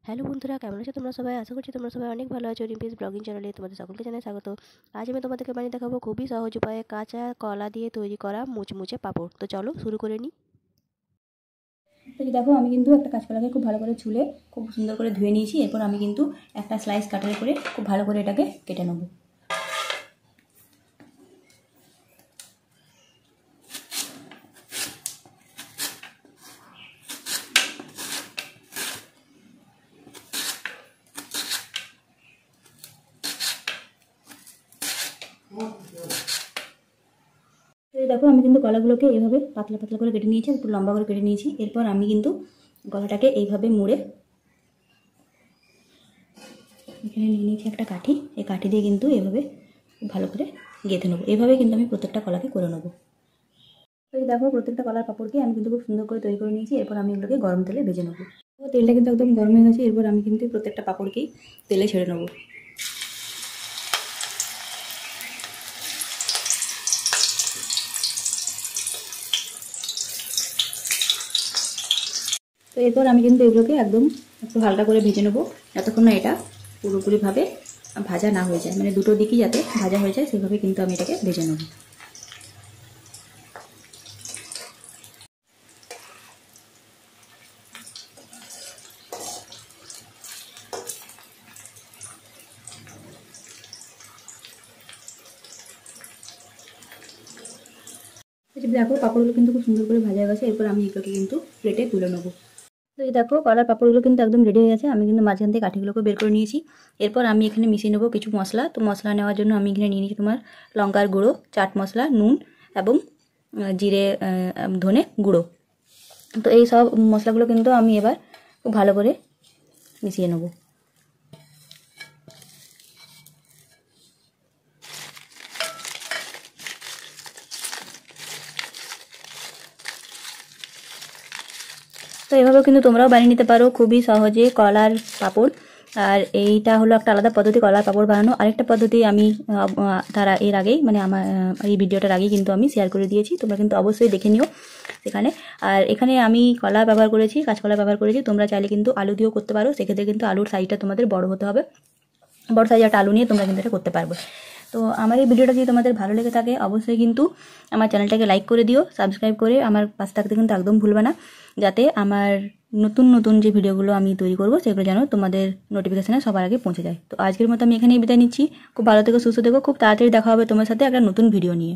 Hello বন্ধুরা, কেমন আছো তোমরা সবাই? আশা করছি তোমরা সবাই অনেক ভালো আছো। রিম্পিস ব্লগিং চ্যানেলে তোমাদের সকলকে জানাই স্বাগত। আজ আমি তোমাদেরকে বানিয়ে দেখাবো খুবই সহজ উপায়ে কাঁচা কলা দিয়ে তৈরি করা মুচমুচে পাঁপড়। তো চলো শুরু করে নিই। তো দেখো, আমি কিন্তু একটা কাঁচকলাকে খুব ভালো করে ছুলে খুব সুন্দর করে ধুয়ে নিয়েছি। এরপর আমি কিন্তু একটা স্লাইস কাটারে করে খুব ভালো করে এটাকে কেটে নেবো। দেখো, আমি কিন্তু কলাগুলোকে এইভাবে পাতলা পাতলা করে কেটে নিয়েছি, একটু লম্বা করে কেটে নিয়েছি। এরপর আমি কিন্তু গলাটাকে এইভাবে মুড়ে এখানে নিয়ে নিয়েছি একটা কাঠি। এই কাঠি দিয়ে কিন্তু এভাবে খুব ভালো করে গেঁথে নেবো। এভাবে কিন্তু আমি প্রত্যেকটা কলাকে করে নেবো। তো দেখো, প্রত্যেকটা কলার পাঁপড়কে আমি কিন্তু খুব সুন্দর করে তৈরি করে নিয়েছি। এরপর আমি এগুলোকে গরম তেলে ভেজে নেবো। তেলটা কিন্তু একদম গরম হয়ে গেছে। এরপর আমি কিন্তু প্রত্যেকটা পাঁপড়কেই তেলে ছেড়ে নেবো। তো এরপর আমি কিন্তু এগুলোকে একদম একটু হালকা করে ভেজে নেবো, যতক্ষণ না এটা পুরোপুরিভাবে ভাজা না হয়ে যায়, মানে দুটো দিকই যাতে ভাজা হয়ে যায় সেভাবে কিন্তু আমি এটাকে ভেজে নেব। দেখো, পাঁপড়গুলো কিন্তু খুব সুন্দর করে ভাজা গেছে। এরপর আমি এগুলোকে কিন্তু প্লেটে তুলে নেবো। তো এই দেখো, কলার পাঁপড়গুলো কিন্তু একদম রেডি হয়ে গেছে। আমি কিন্তু মাঝখান থেকে কাঠিগুলোকে বের করে নিয়েছি। এরপর আমি এখানে মিশিয়ে নেবো কিছু মশলা। তো মশলা নেওয়ার জন্য আমি এখানে নিয়ে নিয়েছি তোমার লঙ্কার গুঁড়ো, চাট মশলা, নুন এবং জিরে ধনে গুঁড়ো। তো এই সব মশলাগুলো কিন্তু আমি এবার খুব ভালো করে মিশিয়ে নেবো। তো এভাবেও কিন্তু তোমরাও বানিয়ে নিতে পারো খুবই সহজে কলার পাঁপড়। আর এইটা হলো একটা আলাদা পদ্ধতি কলার পাঁপড় বানানো। আরেকটা পদ্ধতি আমি এর আগেই মানে আমার এই ভিডিওটার আগেই কিন্তু আমি শেয়ার করে দিয়েছি, তোমরা কিন্তু অবশ্যই দেখে নিও সেখানে। আর এখানে আমি কলা ব্যবহার করেছি, কাঁচকলা ব্যবহার করেছি। তোমরা চাইলে কিন্তু আলু দিয়েও করতে পারো। সেক্ষেত্রে কিন্তু আলুর সাইজটা তোমাদের বড় হতে হবে। বড় সাইজের একটা আলু নিয়ে তোমরা কিন্তু এটা করতে পারবে। তো আমার এই ভিডিওটা যদি তোমাদের ভালো লেগে থাকে অবশ্যই কিন্তু আমার চ্যানেলটাকে লাইক করে দিও, সাবস্ক্রাইব করে আমার পাশে থাকতে কিন্তু একদম ভুলবে না, যাতে আমার নতুন নতুন যে ভিডিওগুলো আমি তৈরি করবো সেগুলো যেন তোমাদের নোটিফিকেশানে সবার আগে পৌঁছে যায়। তো আজকের মতো আমি এখানেই বিদায় নিচ্ছি। খুব ভালো থেকো, সুস্থ থেকো। খুব তাড়াতাড়ি দেখা হবে তোমার সাথে একটা নতুন ভিডিও নিয়ে।